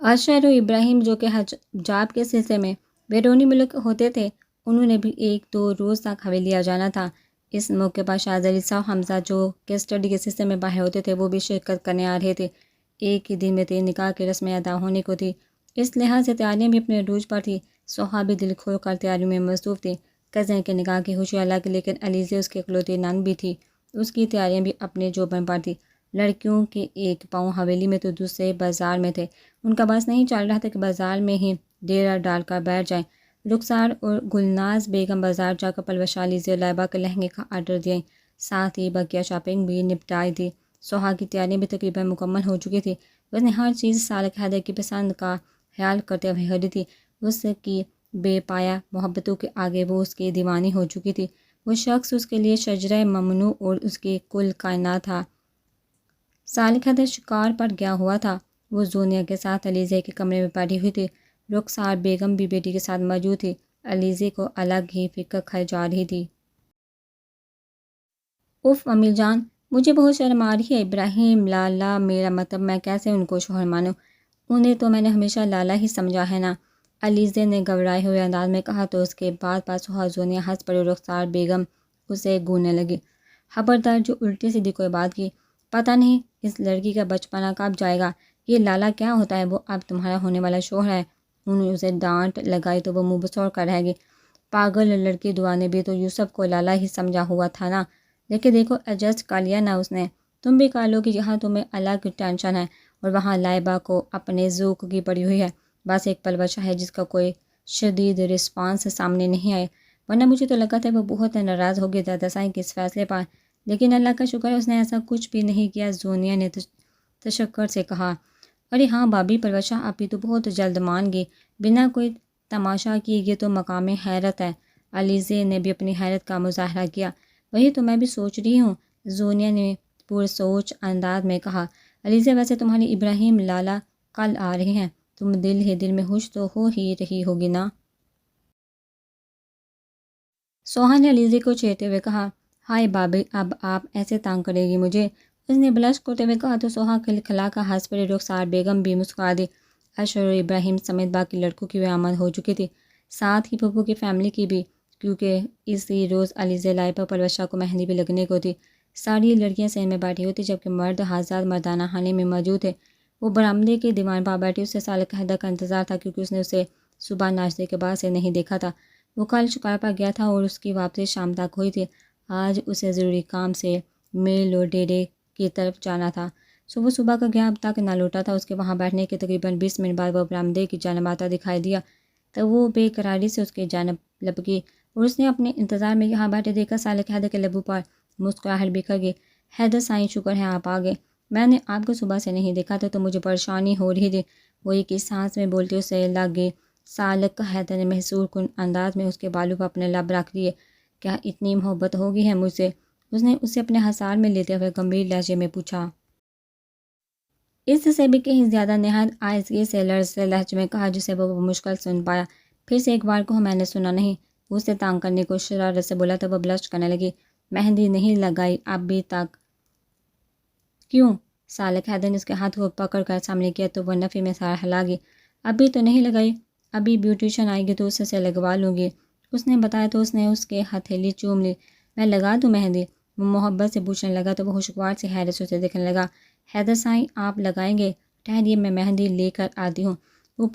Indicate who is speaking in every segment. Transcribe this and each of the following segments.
Speaker 1: عاشر و ابراہیم جو کہ حجاب کے سلسلے میں بیرونی ملک ہوتے تھے، انہوں نے بھی 1-2 روز تک حویلی آ جانا تھا۔ اس موقع پر شاہد علی صاحب حمزہ جو کہ اسٹڈی کے سلسلے میں باہر ہوتے تھے، وہ بھی شرکت کرنے آ رہے تھے۔ ایک ہی دن میں 3 نکاح کی رسمیں ادا ہونے کو تھی، اس لحاظ سے تیاریاں بھی اپنے عروج پر تھی۔ سوہا بھی دل کھول کر تیاریوں میں مصروف تھی۔ کزن کے نکاح کی خوشی الگ، لیکن علیزے اس کی اکلوتی نند بھی تھی، اس کی تیاریاں بھی اپنے جوبن پر تھی۔ لڑکیوں کے ایک پاؤں حویلی میں تو دوسرے بازار میں تھے۔ ان کا بس نہیں چل رہا تھا کہ بازار میں ہی ڈیرا ڈال کر بیٹھ جائیں۔ رخسار اور گلناز بیگم بازار جا کر پلوشہ علیزے اور لائبہ کے لہنگے کا آرڈر دیں، ساتھ ہی بقیہ شاپنگ بھی نپٹائی تھی۔ سوہا کی تیاریاں بھی تقریباً مکمل ہو چکی تھی۔ اس نے ہر چیز سالک حیدر کی پسند کا خیال کرتے ہوئے خریدی تھی۔ اس کی بے پایہ محبتوں کے آگے وہ اس کی دیوانی ہو چکی تھی۔ وہ شخص اس کے لیے شجرہ ممنوع اور اس کی کل کائنات تھا۔ سالک حیدر شکار پر گیا ہوا تھا۔ وہ زونیہ کے ساتھ علیزے کے کمرے میں بیٹھی ہوئی تھی۔ رخسار بیگم بھی بیٹی کے ساتھ موجود تھی۔ علیزے کو الگ ہی فکر کھائی جا رہی تھی۔ اف امی جان، مجھے بہت شرم آ رہی ہے۔ ابراہیم لالا، میرا مطلب میں کیسے ان کو شوہر مانوں؟ انہیں تو میں نے ہمیشہ لالا ہی سمجھا ہے نا، علیزے نے گھبرائے ہوئے انداز میں کہا تو اس کے بعد سوہا زونیہ ہنس پڑی۔ رخسار بیگم اسے گوننے لگی۔ خبردار جو الٹی سیدھی کوئی بات کی، پتہ نہیں اس لڑکی کا بچپنا کب جائے گا۔ یہ لالا کیا ہوتا ہے؟ وہ اب تمہارا ہونے والا شوہر ہے۔ انہوں نے اسے ڈانٹ لگائی تو وہ منہ بسوڑ کر رہ گئی۔ پاگل لڑکی، دعا نے بھی تو یوسف کو لالا ہی سمجھا ہوا تھا نا، لیکن دیکھو ایڈجسٹ کر لیا نا اس نے۔ تم بھی کر لو کہ یہاں تمہیں الگ ٹینشن ہے اور وہاں لائبہ کو اپنے ذوق کی پڑی ہوئی ہے۔ بس ایک پلوشہ ہے جس کا کوئی شدید رسپانس سامنے نہیں آئے، ورنہ مجھے تو لگا تھا وہ بہت ناراض ہوگی دادا سائیں کے اس فیصلے پر، لیکن اللہ کا شکر ہے اس نے ایسا کچھ بھی نہیں کیا۔ زونیہ نے تشکر سے کہا۔ ارے ہاں بھابھی، پلوشہ ابھی تو بہت جلد مان گی، بنا کوئی تماشا کیے، یہ تو مقام حیرت ہے۔ علیزے نے بھی اپنی حیرت کا مظاہرہ کیا۔ وہی تو میں بھی سوچ رہی ہوں، زونیہ نے پرسوچ انداز میں کہا۔ علیزے، ویسے تمہاری ابراہیم لالا کل آ رہے ہیں، تم دل ہی دل میں خوش تو ہو ہی رہی ہوگی نا؟ سوہا نے علیزے کو چھیڑتے ہوئے کہا۔ ہائے بھابھی، اب آپ ایسے تنگ کرے گی مجھے، اس نے بلش کرتے ہوئے کہا تو سوہا کھلکھلا کر ہنس پڑی۔ رخسار بیگم بھی مسکرا دی۔ اشر اور ابراہیم سمیت باقی لڑکوں کی بھی آمد ہو چکی تھی، ساتھ ہی پھپھو کی فیملی کی بھی، کیونکہ اسی روز علیزے لائبہ پلوشہ کو مہندی بھی لگنے کو تھی۔ ساری لڑکیاں صحن میں بیٹھی ہوئی تھیں جبکہ مرد حضرات مردانہ خانے میں موجود تھے۔ وہ برآمدے کے دیوان پر بیٹھی اس سے سالک حیدر کا انتظار تھا، کیونکہ اس نے اسے صبح ناشتے کے بعد سے نہیں دیکھا تھا۔ وہ کل شکار پر گیا تھا اور اس کی واپسی شام تک ہوئی تھی۔ آج اسے ضروری کام سے میل اور ڈیرے کی طرف جانا تھا۔ صبح کا گیا اب تک نہ لوٹا تھا۔ اس کے وہاں بیٹھنے کے تقریباً 20 منٹ بعد وہ برآمدے کی جانب آتا دکھائی دیا تو وہ بے قراری سے اس کی جانب لپکی اور اس نے اپنے انتظار میں یہاں بیٹھے دیکھا سالک حیدر کے لبوں پر مسکراہٹ بکھر گئی۔ حیدر سائیں، شکر ہے آپ آ گئے، میں نے آپ کو صبح سے نہیں دیکھا تھا تو مجھے پریشانی ہو رہی تھی، وہ ایک ہی سانس میں بولتے اسے لگ گئی۔ سالک حیدر نے محصور کن انداز میں اس کے بالوں پر اپنے لب رکھ دیے۔ کیا اتنی محبت ہوگی ہے مجھ سے؟ اس نے اسے اپنے حصار میں لیتے ہوئے گمبھیر لہجے میں پوچھا۔ اس سے بھی کہیں زیادہ نہایت آہستگی سے لرزتے لہجے میں کہا جسے وہ مشکل سن پایا۔ پھر سے ایک بار کو میں نے سنا نہیں، اسے تانگ کرنے کو شرارت سے بولا تو وہ بلش کرنے لگی۔ مہندی نہیں لگائی ابھی تک؟ کیوں؟ سالک حیدر نے اس کے ہاتھ کو پکڑ کر سامنے کیا تو وہ نفی میں سر ہلا گئی۔ ابھی تو نہیں لگائی، ابھی بیوٹیشن آئے گی تو اس سے لگوا لوں گی، اس نے بتایا تو اس نے اس کے ہتھیلی چوم لی۔ میں لگا دوں مہندی؟ وہ محبت سے پوچھنے لگا تو وہ خوشگوار سے حیرت سے اسے دیکھنے لگا۔ حیدر سائیں، آپ لگائیں گے؟ ٹھہریے، میں مہندی لے کر آتی ہوں، وہ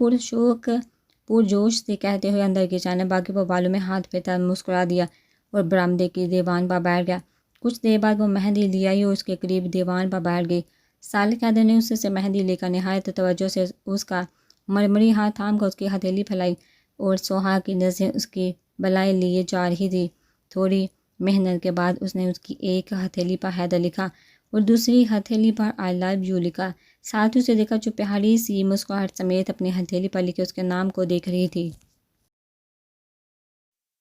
Speaker 1: پرجوش سے کہتے ہوئے اندر کی جانب آگے وہ بالوں میں ہاتھ پھیرتا مسکرا دیا اور برآمدے کی دیوان پر بیٹھ گیا۔ کچھ دیر بعد وہ مہندی لے آئی اور اس کے قریب دیوان پر بیٹھ گئی۔ سالک حیدر نے اس سے مہندی لے کر نہایت توجہ سے اس کا مرمری ہاتھ تھام کر اس کی ہتھیلی پھیلائی اور سوہا کی نظریں اس کی بلائے لیے جا رہی تھی۔ تھوڑی محنت کے بعد اس نے اس کی ایک ہتھیلی پر حیدر لکھا اور دوسری ہتھیلی پر آئی لو یو لکھا۔ ساتھ ہی اسے دیکھا جو پیاری سی مسکراہٹ سمیت اپنی ہتھیلی پر لکھے اس کے نام کو دیکھ رہی تھی۔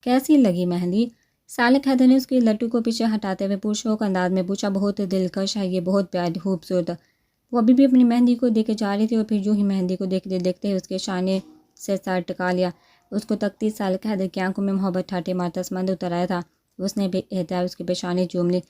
Speaker 1: کیسی لگی مہندی؟ سالک حیدر نے اس کی لٹو کو پیچھے ہٹاتے ہوئے پرشوق انداز میں پوچھا۔ بہت دلکش ہے یہ، بہت پیاری، خوبصورت۔ وہ ابھی بھی اپنی مہندی کو دیکھے جا رہی تھی اور پھر جو ہی مہندی کو دیکھتے دیکھتے ہی اس کے شانے سے سر ٹکا لیا۔ اس کو تکتی سالک حیدر کی آنکھوں میں محبت ٹھاٹے مارتا سمند اتر آیا تھا۔ اس نے بے احتیاط اس کی پیشانی چوم لی۔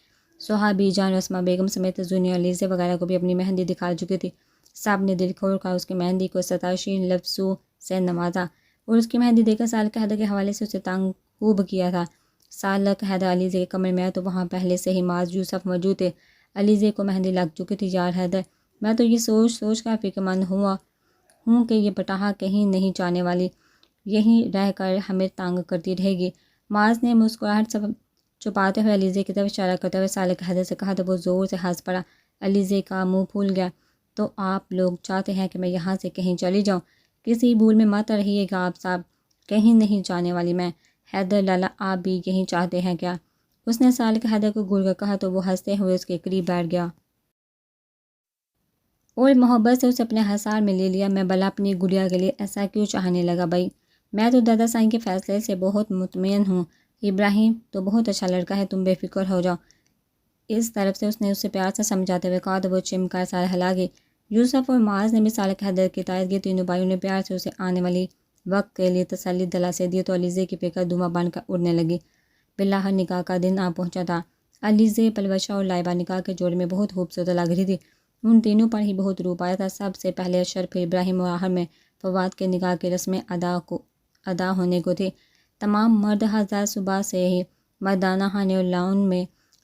Speaker 1: سوہا بی جان، رسمہ بیگم سمیت زونیہ، علیزے وغیرہ کو بھی اپنی مہندی دکھا چکی تھی۔ صاحب نے دل کھول کر اس کی مہندی کو ستائشی لفظوں سے نوازا اور اس کی مہندی دے کر سالک حیدر کے حوالے سے اسے تنگ خوب کیا تھا۔ سالک حیدر علیزے کے کمرے میں تو وہاں پہلے سے ہی معاذ یوسف موجود تھے۔ علیزے کو مہندی لگ چکی تھی۔ یار حیدر، میں تو یہ سوچ کر فکر مند ہوں کہ یہ پٹاخہ کہیں نہیں جانے والی، یہیں رہ کر ہمیں تنگ کرتی رہے گی۔ معاذ نے مسکراہٹ سب چھپاتے ہوئے علیزے کی طرف اشارہ کرتے ہوئے سالک حیدر سے کہا تو وہ زور سے ہنس پڑا۔ علیزے کا منہ پھول گیا۔ تو آپ لوگ چاہتے ہیں کہ میں یہاں سے کہیں چلی جاؤں؟ کسی بھول میں مت رہیے گا آپ صاحب، کہیں نہیں جانے والی میں۔ حیدر لالا، آپ بھی یہیں چاہتے ہیں کیا؟ اس نے سالک حیدر کو گھور کر کہا تو وہ ہنستے ہوئے اس کے قریب بیٹھ گیا اور محبت سے اسے اپنے حصار میں لے لیا۔ میں بھلا اپنی گڑیا کے لیے ایسا کیوں چاہنے لگا بھائی؟ میں تو دادا سائیں کے فیصلے سے بہت مطمئن ہوں۔ ابراہیم تو بہت اچھا لڑکا ہے، تم بے فکر ہو جاؤ۔ اس طرف سے اس نے اسے پیار سے سمجھاتے ہوئے کہا تو وہ چم کر سر ہلا گئی۔ یوسف اور معاذ نے بھی سالک حیدر کی تائید کی۔ تینوں بھائیوں نے پیار سے اسے آنے والی وقت کے لیے تسلی دلاسے دی تو علیزے کی فکر دھواں بن کر اڑنے لگی۔ بالآخر نکاح کا دن آ پہنچا تھا۔ علیزے، پلوشہ اور لائبہ نکاح کے جوڑے میں بہت خوبصورت لگ رہی تھی۔ ان تینوں پر ہی بہت روپ آیا تھا۔ سب سے پہلے اشرف، پھر ابراہیم اور آخر میں فواد کے نکاح کی رسمیں ادا ہونے کو تھی۔ تمام مرد حضرات صبح سے ہی مردانہ خانے اور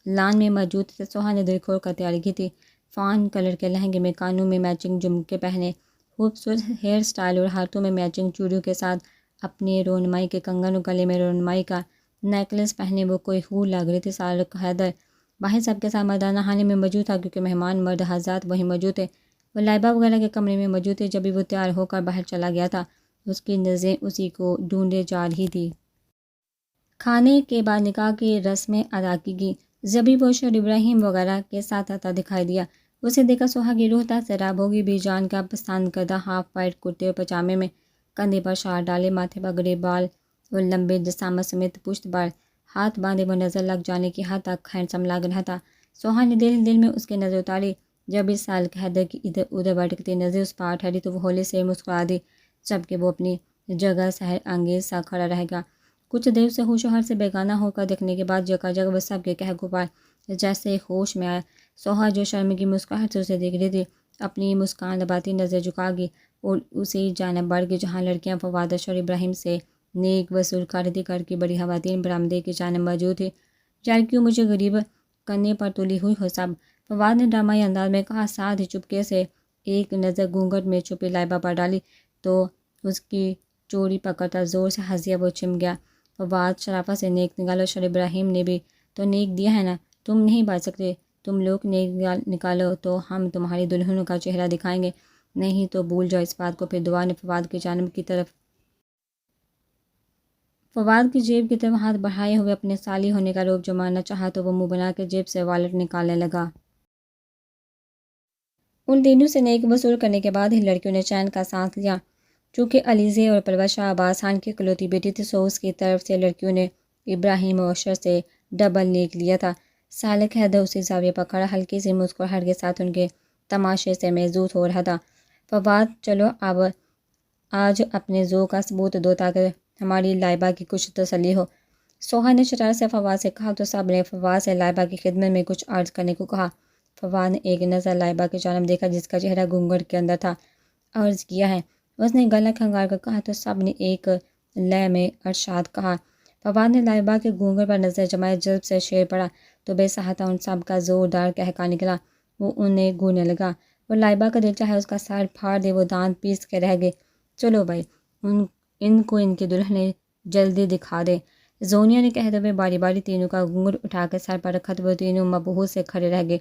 Speaker 1: لان میں موجود تھے۔ سوہا نے دل کھول کر تیاری کی تھی۔ فان کلر کے لہنگے میں کانوں میں میچنگ جھمکے پہنے، خوبصورت ہیئر سٹائل اور ہاتھوں میں میچنگ چوڑیوں کے ساتھ اپنے رونمائی کے کنگن اور گلے میں رونمائی کا نیکلس پہنے وہ کوئی حور لگ رہی تھی۔ سالک حیدر باہر سب کے ساتھ مردانہ خانے میں موجود تھا کیونکہ مہمان مرد حضرات وہیں موجود تھے۔ وہ لائبہ وغیرہ کے کمرے میں موجود تھے۔ جب بھی وہ تیار ہو کر باہر چلا گیا تھا اس کی نظریں اسی کو ڈھونڈے جا رہی تھی۔ کھانے کے بعد نکاح کی رسمیں ادا کی گئی۔ زبی بوش اور ابراہیم وغیرہ کے ساتھ آتا دکھائی دیا۔ اسے دیکھا سوہا کی روح سیراب ہوگی۔ بھی جان کا پسند کردہ ہاف وائٹ کرتے اور پجامے میں، کندھے پر شال ڈالے، ماتھے پر گرے بال اور لمبے جسامت سمیت پشت پر ہاتھ باندھے وہ نظر لگ جانے کی حد تک ہینڈسم لگ رہا تھا۔ سوہا نے دل میں اس کی نظر اتاری۔ جب اس سالک حیدر کی ادھر ادھر بھٹکتی نظر اس پر ٹھہری تو وہ ہولے سے مسکرا دی، جبکہ وہ اپنی جگہ سحر انگیز سا کھڑا رہ گیا۔ کچھ دیر سے ہوش و حواس سے بیگانہ ہو کر دیکھنے کے بعد جگہ وہ سب کے کہہ پر جیسے ہوش میں آیا۔ سوہا جو شرمگی مسکراہٹ سے اسے دیکھ رہی تھی، اپنی مسکان دباتی نظر جھکا گئی اور اسی جانب بڑھ گئی جہاں لڑکیاں فواد، اشرف اور ابراہیم سے نیک وصول کر رہی تھی۔ گھر کی بڑی خواتین برآمدے کی جانب موجود تھی۔ یار کیوں مجھے غریب کرنے پر تلی ہوئی ہو سب؟ فواد نے ڈرامائی انداز میں کہا، ساتھ ہی چپکے سے ایک نظر گھونگھٹ میں چھپی لائبہ پر ڈالی تو اس کی چوڑی پکڑ کر زور سے ہنس دیا۔ وہ چم گیا۔ فواد شرافت سے نیک نکالو۔ اشرف، ابراہیم نے بھی تو نیک دیا ہے نا، تم نہیں بچ سکتے، تم لوگ نیک نکالو تو ہم تمہاری دلہنوں کا چہرہ دکھائیں گے، نہیں تو بھول جاؤ اس بات کو۔ پھر دعا نے فواد کی جیب کی طرف ہاتھ بڑھائے ہوئے اپنے سالی ہونے کا روب جمانا چاہا تو وہ منہ بنا کے جیب سے والٹ نکالنے لگا۔ ان تینوں سے نیک وصول کرنے کے بعد ہی لڑکیوں نے چین کا سانس لیا۔ چونکہ علیزے اور پلوشہ عباس خان کی اکلوتی بیٹی تھی سو اس کی طرف سے لڑکیوں نے ابراہیم اور اشرف سے ڈبل نیک لیا تھا۔ سالک حیدر اسی زاویے پر کھڑا ہلکی سی مسکراہٹ کے ساتھ ان کے تماشے سے محظوظ ہو رہا تھا۔ فواد، چلو اب آج اپنے ذوق کا ثبوت دو تاکہ ہماری لائبہ کی کچھ تسلی ہو۔ سوہا نے شرارت سے فواد سے کہا تو سب نے فواد سے لائبہ کی خدمت میں کچھ عرض کرنے کو کہا۔ فواد نے ایک نظر لائبہ کی جانب دیکھا جس کا چہرہ گھونگھٹ کے اندر تھا۔ عرض کیا ہے، اس نے گلا کھنگار کر کہا تو سب نے ایک لے میں ارشاد کہا۔ فواد نے لائبہ کے گھونگھٹ پر نظر جمائے، جلب سے شعر پڑا تو بے سہاتا ان سب کا زوردار قہقہا نکلا۔ وہ انہیں گھورنے لگا۔ وہ لائبہ کا دل چاہے اس کا سر پھاڑ دے، وہ دانت پیس کے رہ گئے۔ چلو بھائی، ان کو ان کی دلہنیں جلدی دکھا دے، زونیا نے کہتے ہوئے باری باری تینوں کا گھونگھٹ اٹھا کے سر پر رکھا تو وہ تینوں مبہوت سے کھڑے رہ گئے۔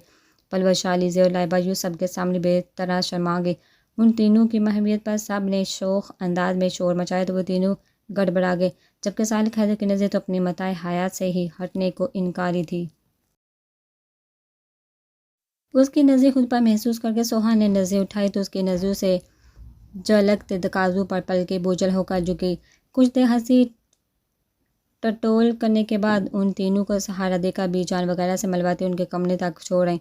Speaker 1: پلوشہ، علیزے اور لائبہ یوں سب کے سامنے بے طرح شرما گئی۔ ان تینوں کی محویت پر سب نے شوخ انداز میں شور مچایا تو وہ تینوں گڑبڑا گئے، جبکہ سالک حیدر کی نظر تو اپنی متاع حیات سے ہی ہٹنے کو انکاری تھی۔ اس کی نظریں خود پر محسوس کر کے سوہا نے نظریں اٹھائی تو اس کی نظروں سے جھلکتے تقاضوں پر پلکیں بوجھل ہو کر جھک گئی۔ کچھ دیر ہنسی ٹٹول کرنے کے بعد ان تینوں کو سہارا دے کر بی جان وغیرہ سے ملواتے ان کے کمرے تک چھوڑ آئیں۔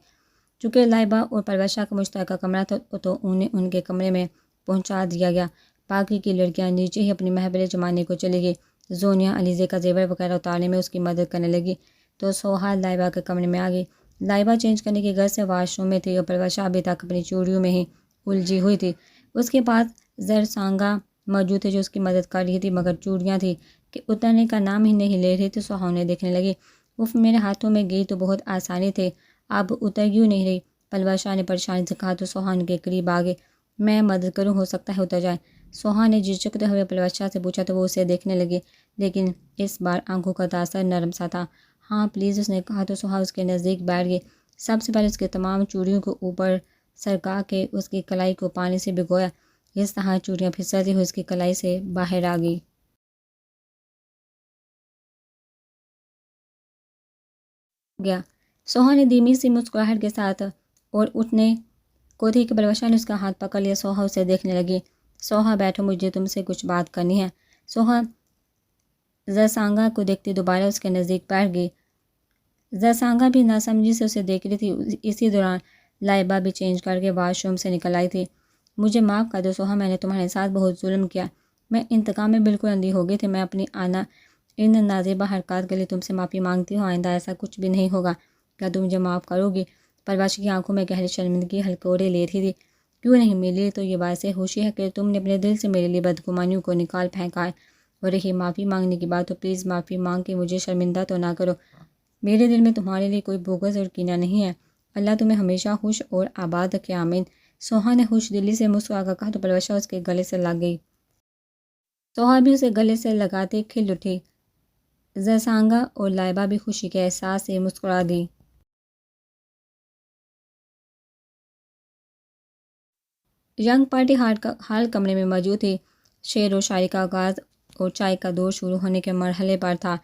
Speaker 1: چونکہ لائبہ اور پلوشہ کا مشترکہ کمرہ تھا تو انہیں ان کے کمرے میں پہنچا دیا گیا۔ باقی کی لڑکیاں نیچے ہی اپنی محفلیں جمانے کو چلی گئی۔ زونیا علیزے کا زیور وغیرہ اتارنے میں اس کی مدد کرنے لگی تو سوہا لائبہ کے کمرے میں آ گئی۔ لائبہ چینج کرنے کی غرض سے واش روم میں تھی اور پلوشہ ابھی تک اپنی چوڑیوں میں ہی الجھی ہوئی تھی. اس کے پاس زرسانگا موجود تھے جو اس کی مدد کر رہی تھی، مگر چوڑیاں تھی کہ اترنے کا نام ہی نہیں لے رہی تھی. سوہا انہیں دیکھنے لگی. اف، میرے ہاتھوں میں گئی تو بہت آسانی تھے، اب اتر کیوں نہیں رہی؟ پلوا شاہ نے پریشانی سے کہا تو سوہا ان کے قریب آ گئے. میں مدد کروں، ہو سکتا ہے اتر جائے. سوہا نے جھجکتے ہوئے پلوا شاہ سے پوچھا تو وہ اسے دیکھنے لگے، لیکن اس بار آنکھوں کا تاثر نرم سا تھا. ہاں پلیز، اس نے کہا تو سوہا اس کے نزدیک بیٹھ گئی. سب سے پہلے اس کے تمام چوڑیوں کو اوپر سرکا کے اس کی کلائی کو پانی سے بھگویا. اس طرح چوڑیاں پھسلتی ہوئی اس کی کلائی سے باہر آ گئی. گیا. سوہا نے دھیمی سی مسکراہٹ کے ساتھ اور اٹھنے کو تھی کہ بلوشا نے اس کا ہاتھ پکڑ لیا. سوہا اسے دیکھنے لگی. سوہا بیٹھو، مجھے تم سے کچھ بات کرنی ہے. سوہا زرسانگا کو دیکھتی دوبارہ اس کے نزدیک بیٹھ گئی. زرسانگا بھی ناسمجھی سے اسے دیکھ رہی تھی. اسی دوران لائبہ بھی چینج کر کے واش روم سے نکل آئی تھی. مجھے معاف کر دو سوہا، میں نے تمہارے ساتھ بہت ظلم کیا. میں انتقام میں بالکل اندھی ہو گئی تھی. میں اپنی ان نازیبہ حرکات کے لیے تم سے معافی مانگتی ہوں. آئندہ ایسا کچھ بھی نہیں ہوگا. کیا تم مجھے معاف کرو گی؟ پرواشی کی آنکھوں میں گہری شرمندگی ہلکورے لے رہی تھی. کیوں نہیں؟ میرے لیے تو یہ باعث خوشی ہے کہ تم نے اپنے دل سے میرے لیے بدگمانیوں کو نکال پھینکا ہے. اور رہی معافی مانگنے کی بات، تو پلیز معافی مانگ کے مجھے شرمندہ تو نہ کرو. میرے دل میں تمہارے لیے کوئی بغض اور کینہ نہیں ہے. اللہ تمہیں ہمیشہ خوش اور آباد رکھے، آمین. سوہا نے خوش دلی سے مسکرا کر کہا تو پلوشا اس کے گلے سے لگ گئی. سوہا بھی اسے گلے سے لگاتے کھل اٹھی. زرسانگا اور لائبہ بھی خوشی کے احساس سے مسکرا دی. ینگ پارٹی ہال کمرے میں موجود تھی. شعر و شاعری کا آغاز اور چائے کا دور شروع ہونے کے مرحلے پر تھا.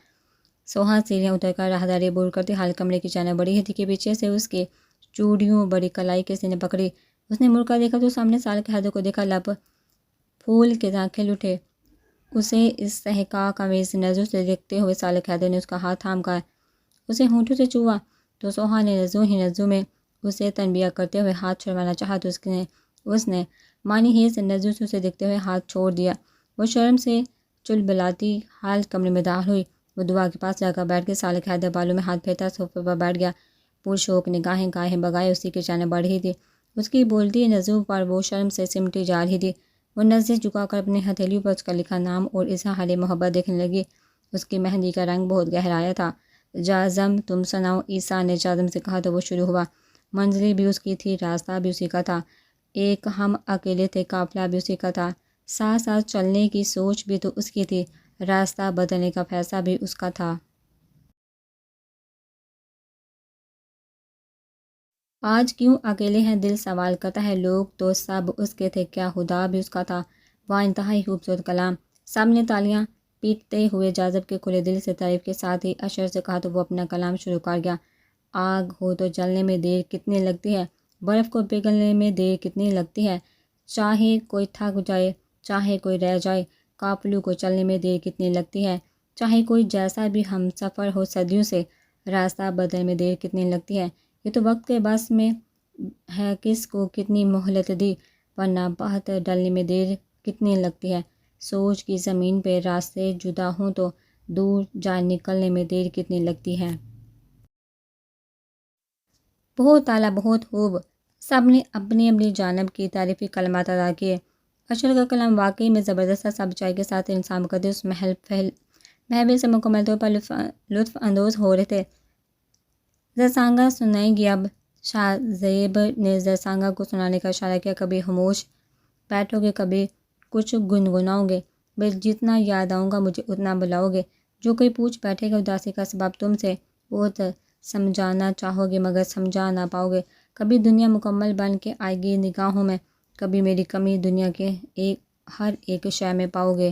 Speaker 1: سوہا سیڑھیاں اتر کر راہداری عبور کرتی ہال کمرے کی جانب بڑھی تھی کہ پیچھے سے اس کے چوڑیوں بڑی کلائی کسی نے پکڑی. اس نے مڑ کر دیکھا تو سامنے سال کے ہاتھوں کو دیکھا. لب پھول کے طرح کھل اٹھے. اسے اس استحقاق آمیز نظروں سے دیکھتے ہوئے سال کے ہاتھوں نے اس کا ہاتھ تھام کر اسے ہونٹوں سے چھوا تو سوہا نے نظروں میں اسے تنبیہ کرتے ہوئے ہاتھ چھڑوانا چاہا تو اس نے معنی ہیز نظروں سے اسے دیکھتے ہوئے ہاتھ چھوڑ دیا. وہ شرم سے چلبلاتی ہال کمرے میں داخل ہوئی. وہ دعا کے پاس جا کر بیٹھ کے سال کے ہاتھ بالوں میں ہاتھ پھیرتا صوفے پر بیٹھ گیا. پرشوق نگاہیں گاہیں بگائے اسی کے جانب بڑھ رہی تھی. اس کی بولتی نظروں پر وہ شرم سے سمٹی جا رہی تھی. وہ نظریں جھکا کر اپنی ہتھیلیوں پر اس کا لکھا نام اور اظہار محبت دیکھنے لگی. اس کی مہندی کا رنگ بہت گہرایا تھا. جازم تم سناؤ، عیسیٰ نے جازم سے کہا تو وہ شروع ہوا. منزلیں بھی اس کی تھی، راستہ بھی اسی کا تھا. ایک ہم اکیلے تھے، قافلہ بھی اسی کا تھا. ساتھ ساتھ چلنے کی سوچ بھی تو اس کی تھی، راستہ بدلنے کا فیصلہ بھی اس کا تھا. آج کیوں اکیلے ہیں دل سوال کرتا ہے. لوگ تو سب اس کے تھے، کیا خدا بھی اس کا تھا؟ واہ، انتہائی خوبصورت کلام. سب نے تالیاں پیٹتے ہوئے جازب کے کھلے دل سے تعریف کے ساتھ ہی اشر سے کہا تو وہ اپنا کلام شروع کر گیا. آگ ہو تو جلنے میں دیر کتنی لگتی ہے، برف کو پگھلنے میں دیر کتنی لگتی ہے. چاہے کوئی تھک جائے، چاہے کوئی رہ جائے، قافلوں کو چلنے میں دیر کتنی لگتی ہے. چاہے کوئی جیسا بھی ہم سفر ہو صدیوں سے، راستہ بدلنے میں دیر کتنی لگتی ہے. یہ تو وقت کے بس میں ہے کس کو کتنی مہلت دی، ورنہ بہت ڈلنے میں دیر کتنی لگتی ہے. سوچ کی زمین پہ راستے جدا ہوں تو دور جا نکلنے میں دیر کتنی لگتی ہے. بہت اعلیٰ، بہت خوب. سب نے اپنی اپنی جانب کی تعریفی کلمات ادا کیے. اشر کا کلام واقعی میں زبردست تھا. سب چائے کے ساتھ انسان مقدس محفل سے مکمل طور پر لطف اندوز ہو رہے تھے. زرسانگا سنائے گی اب. شاہ زیب نے زرسانگا کو سنانے کا اشارہ کیا. کبھی خاموش بیٹھو گے، کبھی کچھ گنگناؤ گے. بس جتنا یاد آؤں گا مجھے اتنا بلاؤ گے. جو کوئی پوچھ بیٹھے گا اداسی کا سبب تم سے بہت سمجھانا چاہو گے مگر سمجھا نہ پاؤ گے. کبھی دنیا مکمل بن کے آئے گی نگاہوں میں، کبھی میری کمی دنیا کے ہر ایک شے میں پاؤ گے.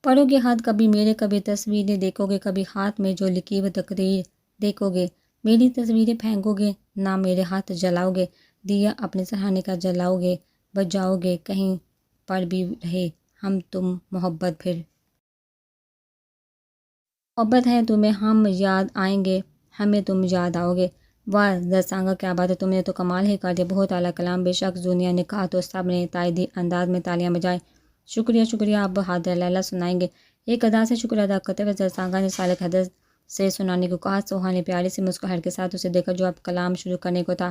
Speaker 1: پڑھو گے ہاتھ کبھی میرے، کبھی تصویریں دیکھو گے، کبھی ہاتھ میں جو لکھی وہ تقریر دیکھو گے. میری تصویریں پھینکو گے نہ میرے ہاتھ جلاؤ گے. دیا اپنے سہانے کا جلاؤ گے، بجاؤ گے. کہیں پر بھی رہے ہم تم محبت، پھر محبت ہے تمہیں ہم یاد آئیں گے، ہمیں تم یاد آؤ گے. واہ زرسانگا، کیا بات ہے، تم نے تو کمال ہی کر دیا. بہت اعلیٰ کلام. بے شک زونیا نے کہا تو سب نے تائیدی انداز میں تالیاں بجائیں. شکریہ شکریہ. اب حاضر لیلہ سنائیں گے. ایک ادا سے شکر ادا کرتے ہوئے زرسانگا نے سالک حدث سے سنانے کو کہا. سوہا نے پیاری سی مسکراہٹ کے ساتھ اسے دیکھا جو اب کلام شروع کرنے کو تھا.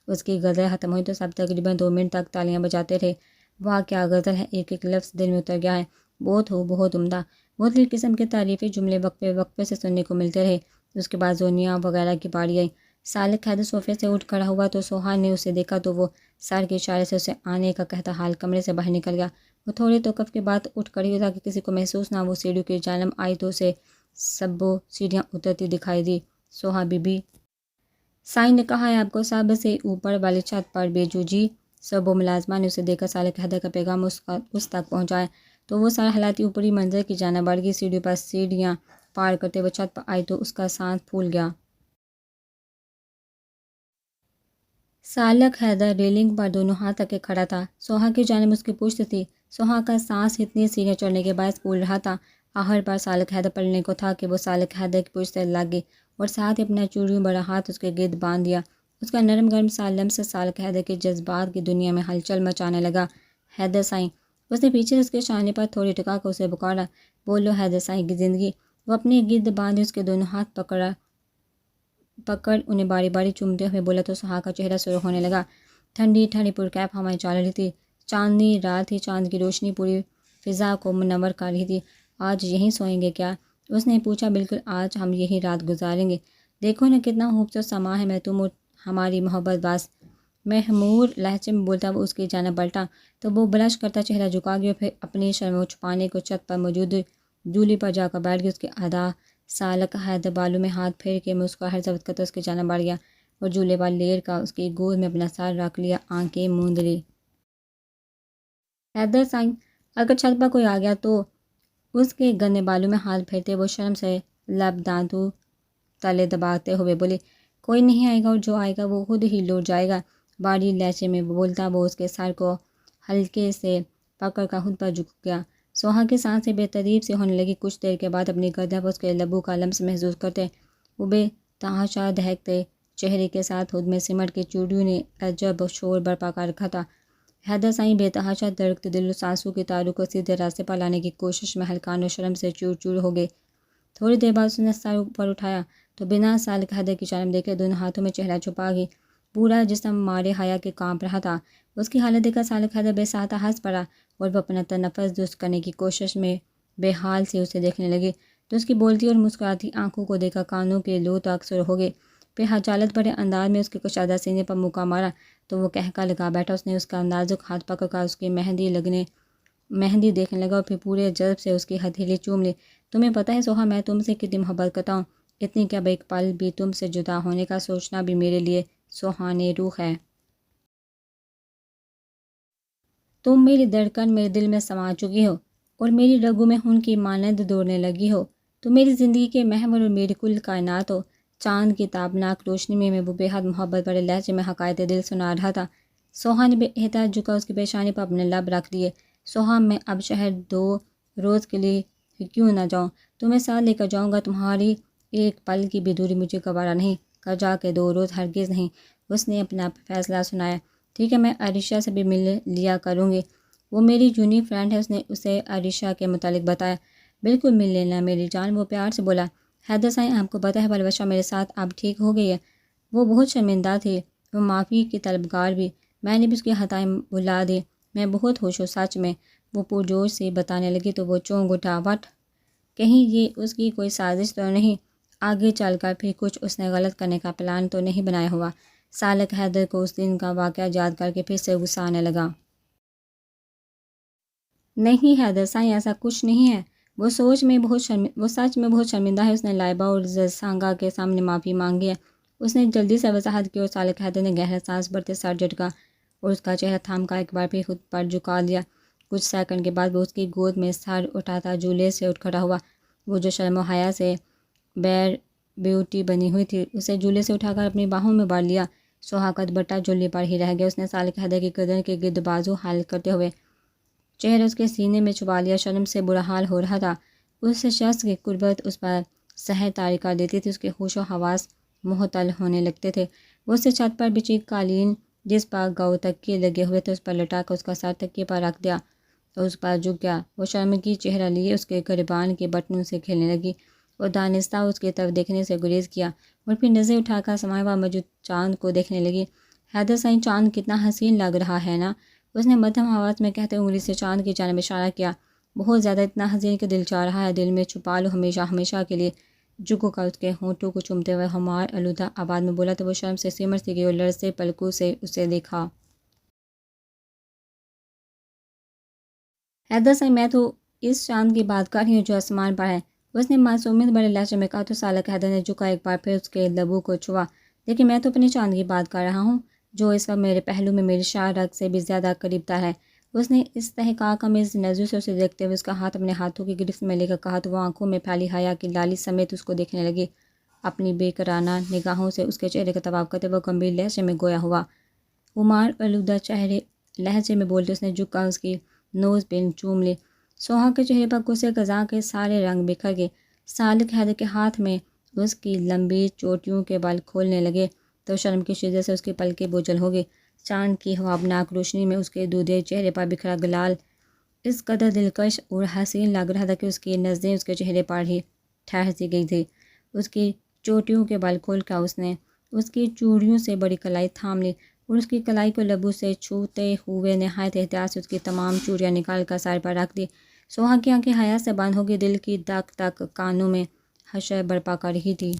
Speaker 1: اس کی غزل ختم ہوئی تو سب تقریباً 2 منٹ تک تالیاں بجاتے رہے۔ واہ کیا غزل ہے، ایک ایک لفظ دل میں اتر گیا ہے، بہت عمدہ۔ مختلف قسم کے تعریفی جملے وقفے وقفے سے سننے کو ملتے رہے۔ اس کے بعد زونیا وغیرہ کی باری آئی۔ سالک حیدر صوفے سے اٹھ کھڑا ہوا تو سوہا نے اسے دیکھا تو وہ سر کے اشارے سے اسے آنے کا کہتا حال کمرے سے باہر نکل گیا۔ وہ تھوڑے توقف کے بعد اٹھ کھڑی تاکہ کسی کو محسوس نہ، وہ سیڑھیوں کی جانب آئی تو اسے سبو سیڑھیاں اترتی دکھائی دی۔ سوہا بی بی سائیں نے کہا ہے آپ کو سب سے اوپر والی چھت پر بیجو جی۔ سبو ملازمہ نے اسے دیکھا سالک حیدر کا پیغام اس تک پہنچایا تو وہ سر ہلاتی اوپری منزل کی جانب بڑھ گئی۔ سیڑھیوں پر سیڑھیاں پار کرتے ہوئے چھت پر آئی تو اس کا سانس پھول گیا۔ سالک حیدر ریلنگ پر دونوں ہاتھ رکھے کھڑا تھا۔ سوہا کی جانب اس کی پشت تھی۔ سوہا کا سانس اتنی سیڑھیاں چڑھنے کے باعث پھول رہا تھا۔ آخر پر سالک حیدر پلٹنے کو تھا کہ وہ سالک حیدر کی پشت سے لگ گئی اور ساتھ ہی اپنا چوڑیوں بڑا ہاتھ اس کے گرد باندھ دیا۔ اس کا نرم گرم سا لمس سالک حیدر کے جذبات کی دنیا میں ہلچل مچانے لگا۔ حیدر سائیں، اس نے پیچھے سے اس کے شانے پر تھوڑی ٹکا کر اسے پکارا۔ بولو حیدر سائیں کی زندگی۔ وہ اپنے گرد باندھے اس کے دونوں ہاتھ پکڑ انہیں باری باری چومتے ہوئے بولا تو سوہا کا چہرہ سرخ ہونے لگا۔ ٹھنڈی ٹھنڈی پرکیف ہوائیں چل رہی تھی۔ چاندنی رات تھی، چاند کی روشنی پوری فضا کو منور کر رہی تھی۔ آج یہیں سوئیں گے کیا؟ اس نے پوچھا۔ بالکل، آج ہم یہی رات گزاریں گے۔ دیکھو نا کتنا خوبصورت سما ہے، میں تم اور ہماری محبت بس۔ محمور لہجے میں بولتا وہ اس کی جانب پلٹا تو وہ بلش کرتا چہرہ جھکا گیا اور پھر اپنی شرم چھپانے کو چھت پر موجود جولی پر جا کر بیٹھ گئی۔ اس کے ادا سالک حیدر بالوں میں ہاتھ پھیر کے مسکراہٹ ضبط کرتا اس کی جانب بڑھ گیا اور جولے پر لیر کا اس کی گود میں اپنا سر رکھ لیا، آنکھیں موند لی۔ حیدر سائیں، اگر چھت پر کوئی آ گیا تو اس کے گندے بالوں میں ہاتھ پھیرتے وہ شرم سے لب دانتوں تلے دباتے ہوئے بولے، کوئی نہیں آئے گا اور جو آئے گا وہ خود ہی لوٹ جائے گا۔ باری لہجے میں بولتا وہ اس کے سر کو ہلکے سے پکڑ کر خود پر جھک گیا۔ سوہا کی سانسیں بے ترتیب سے ہونے لگی۔ کچھ دیر کے بعد اپنی گردن پر اس کے لبوں کا لمس محسوس کرتے وہ بے تحاشا دہکتے چہرے کے ساتھ خود میں سمٹ کے چوڑیوں نے عجب شور برپا کر رکھا تھا۔ حیدر سائیں بے تحاشا دھڑکتے دل و سانسوں کی تاروں کو سیدھے راستے پر لانے کی کوشش میں ہلکان و شرم سے چور چور ہو گئے۔ تھوڑی دیر بعد اس نے سر اوپر اٹھایا تو بنا سالک حیدر کی جانب دیکھے دونوں ہاتھوں میں چہرہ چھپا گئی۔ پورا جسم مارے حیا کے کانپ رہا تھا۔ اس کی حالت دیکھ کر سالک حیدر بے ساختہ ہنس پڑا اور وہ اپنا تنفس درست کرنے کی کوشش میں بے حال سے اسے دیکھنے لگے تو اس کی بولتی اور مسکراتی آنکھوں کو دیکھ کر کانوں کے لو تک سر ہو گئے۔ پھر خجالت بھرے انداز میں اس کے کشادہ سینے پر موقع مارا تو وہ کہکا لگا بیٹھا۔ اس نے اس کا نازک ہاتھ پکڑ کر اس کی مہندی دیکھنے لگا اور پھر پورے جذب سے اس کی ہتھیلی چوم لی۔ تمہیں پتہ ہے سوہا، میں تم سے کتنی محبت کرتا ہوں، اتنی کہ اب ایک پل بھی تم سے جدا ہونے کا سوچنا بھی میرے لیے سوہانے روح ہے۔ تم میری دھڑکن میرے دل میں سما چکی ہو اور میری رگوں میں خون کی مانند دوڑنے لگی ہو۔ تم میری زندگی کے محور اور میری کل کائنات ہو۔ چاند کی تابناک روشنی میں وہ بے حد محبت بھرے لہجے میں حقائق دل سنا رہا تھا۔ سوہا نے بے احتیاط جھکا اس کی پیشانی پر اپنے لب رکھ دیے۔ سوہا، میں اب شہر 2 روز کے لیے کیوں نہ جاؤں؟ تمہیں ساتھ لے کر جاؤں گا، تمہاری ایک پل کی بھی دوری مجھے گوارا نہیں۔ کجا کے 2 روز ہرگز نہیں۔ اس نے اپنا فیصلہ سنایا۔ ٹھیک ہے، میں عائشہ سے بھی مل لیا کروں گی، وہ میری جونی فرینڈ ہے۔ اس نے اسے عائشہ کے متعلق بتایا۔ بالکل مل لینا میری جان، وہ پیار سے بولا۔ حیدر سائیں، آپ کو پتہ ہے پلوشہ میرے ساتھ اب ٹھیک ہو گئی ہے۔ وہ بہت شرمندہ تھی، وہ معافی کی طلبگار بھی، میں نے بھی اس کی خطائیں بھلا دی۔ میں بہت خوش ہوں سچ میں، وہ پرجوش سے بتانے لگی تو وہ چونک اٹھا۔ وٹ، کہیں یہ اس کی کوئی سازش تو نہیں؟ آگے چل کر پھر کچھ اس نے غلط کرنے کا پلان تو نہیں بنایا ہوا؟ سالک حیدر کو اس دن کا واقعہ یاد کر کے پھر سے غصہ آنے لگا۔ نہیں حیدر سائیں، ایسا کچھ نہیں ہے، وہ سچ میں بہت شرمندہ ہے۔ اس نے لائبہ اور زرسانگا کے سامنے معافی مانگی ہے۔ اس نے جلدی سے وضاحت کی اور سالک حیدر نے گہرا سانس بھرتے سر جھٹکا اور اس کا چہرہ تھام کر ایک بار پھر خود پر جھکا لیا۔ کچھ سیکنڈ کے بعد وہ اس کی گود میں سر اٹھاتا جولے سے اٹھ کھڑا ہوا۔ وہ جو شرم و حیا سے بیر بیوٹی بنی ہوئی تھی اسے جولے سے اٹھا کر اپنی باہوں میں بھر لیا۔ سوہا کا دوپٹہ جولی پر ہی رہ گیا۔ اس نے سالک حیدر کی گردن کے گرد بازو حل کرتے ہوئے چہرہ اس کے سینے میں چھپا لیا۔ شرم سے برا حال ہو رہا تھا۔ اس شخص کی قربت اس پر سحر طاری کر دیتی تھی۔ اس کے ہوش و حواس معطل ہونے لگتے تھے۔ وہ اسے چھت پر بچھی قالین جس پر گاؤ تکیے لگے ہوئے تھے اس پر لٹا کر اس کا سر تکیے پر رکھ دیا اور اس پر جھک گیا۔ وہ شرمگی چہرہ لیے اس کے گریبان کے بٹنوں سے کھیلنے لگی اور دانستہ اس کی طرف دیکھنے سے گریز کیا اور پھر نظر اٹھا کر سمائے ہوا موجود چاند کو دیکھنے لگی۔ حیدر سائیں چاند کتنا حسین لگ رہا ہے نا، اس نے مدھم آواز میں کہتے انگلی سے چاند کی جانب اشارہ کیا۔ بہت زیادہ، اتنا حسین کہ دل چاہ رہا ہے دل میں چھپا لو ہمیشہ ہمیشہ کے لیے۔ جگو کا اس کے ہونٹوں کو چومتے ہوئے ہمار آلودہ آواز میں بولا تو وہ شرم سے سمر سی گئی اور لرزتے پلکوں سے اسے دیکھا۔ حیدر سائیں میں تو اس چاند کی بات کر رہی ہوں جو آسمان پر ہے، اس نے معصومیت بڑے لہجے میں کہا تو سالک حیدر نے جھکا ایک بار پھر اس کے لبوں کو چھوا۔ لیکن میں تو اپنے چاند کی بات کر رہا ہوں جو اس وقت میرے پہلو میں میری شاہ رگ سے بھی زیادہ قریب تر ہے۔ اس نے استحقاق آمیز نظروں سے اسے دیکھتے ہوئے اس کا ہاتھ اپنے ہاتھوں کی گرفت میں لے کر کہا تو وہ آنکھوں میں پھیلی حیا کی لالی سمیت اس کو دیکھنے لگی، اپنی بے قرارانہ نگاہوں سے اس کے چہرے کا طواف کرتے ہوئے گمبھیر لہجے میں گویا ہوا۔ خمار آلودہ چہرے لہجے میں بولتے اس نے جھک کر اس کی نوز پن چوم لی۔ سوہا کے چہرے پر غصے خزاں کے سارے رنگ بکھر گئے۔ سالک حیدر کے ہاتھ میں اس کی لمبی چوٹیوں کے بال کھولنے لگے تو شرم کی شدت سے اس کی پلکیں بوجھل ہو گئی۔ چاند کی خوابناک روشنی میں اس کے دودھے چہرے پر بکھرا گلال اس قدر دلکش اور حسین لگ رہا تھا کہ اس کی نظریں اس کے چہرے پر ہی ٹھہر سی گئی تھی۔ اس کی چوٹیوں کے بال کھول کر اس نے اس کی چوڑیوں سے بڑی کلائی تھام لی اور اس کی کلائی کو لبوں سے چھوتے ہوئے نہایت احتیاط سے اس کی تمام چوڑیاں نکال کر سر پر رکھ دی۔ سوہا کی آنکھیں حیا سے بند ہو گئی، دل کی دھک دھک کانوں میں حشر برپا کر رہی تھی۔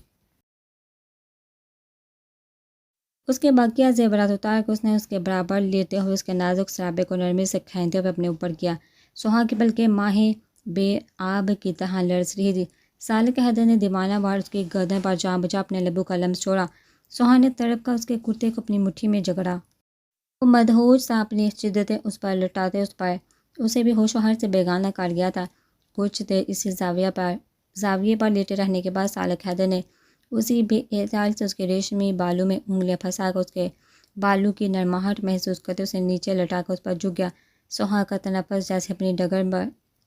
Speaker 1: اس کے بقیہ زیورات اتار کر اس نے اس کے برابر لیٹے ہوئے اس کے نازک سرابے کو نرمی سے کھینتے ہوئے اپنے اوپر کیا۔ سوہا کی پلکیں ماہی بے آب کی طرح لرز رہی تھی۔ سالک حیدر نے دیوانہ وار اس کی گردن پر جاں بجا اپنے لبوں کا لمس چھوڑا۔ سوہا نے تڑپ کر اس کے کرتے کو اپنی مٹھی میں جگڑا۔ وہ مدہوش سا اپنی شدتیں اس پر لٹاتے اس پر اسے بھی ہوش و حواس سے بیگانہ کر گیا تھا۔ کچھ دیر اسی زاویے پر لیٹے رہنے کے بعد سالک حیدر نے اسی بے اعتدال سے اس کے ریشمی بالوں میں انگلیاں پھنسا کر اس کے بالوں کی نرماہٹ محسوس کرتے اسے نیچے لٹا کر اس پر جھک گیا۔ سوہا کا تنفس جیسے اپنی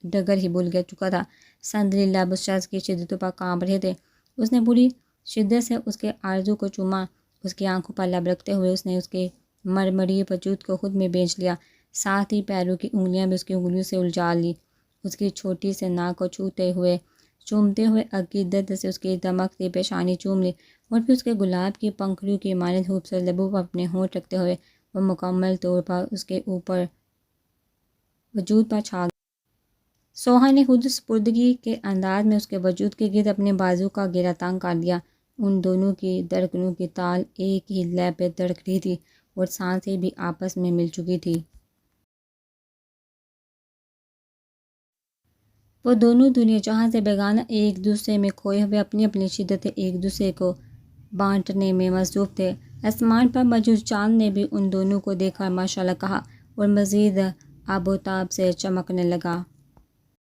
Speaker 1: ڈگر ہی بھول چکا تھا۔ سندلی لب اس شخص کی شدتوں پر کانپ رہے تھے۔ اس نے پوری شدت سے اس کے آرزو کو چوما۔ اس کی آنکھوں پر لب رکھتے ہوئے اس نے اس کے مرمری وجود کو خود میں بینچ لیا، ساتھ ہی پیروں کی انگلیاں بھی اس کی انگلیوں سے الجھا لی۔ اس کی چھوٹی سے ناک کو چومتے ہوئے عقیدت سے اس کی دمکتی پیشانی چوم لی اور پھر اس کے گلاب کی پنکھڑیوں کی مانند خوبصورت لبوں پر اپنے ہونٹ رکھتے ہوئے وہ مکمل طور پر اس کے اوپر وجود پر چھا گیا۔ سوہا نے خود سپردگی کے انداز میں اس کے وجود کے گرد اپنے بازو کا گھیرا تنگ کر دیا۔ ان دونوں کی دھڑکنوں کی تال ایک ہی لے پہ دھڑک رہی تھی اور سانسیں بھی آپس میں مل چکی تھی۔ وہ دونوں دنیا جہاں سے بیگانہ ایک دوسرے میں کھوئے ہوئے اپنی اپنی شدتیں ایک دوسرے کو بانٹنے میں مصروف تھے۔ آسمان پر موجود چاند نے بھی ان دونوں کو دیکھ کر ماشاءاللہ کہا اور مزید آب و تاب سے چمکنے لگا۔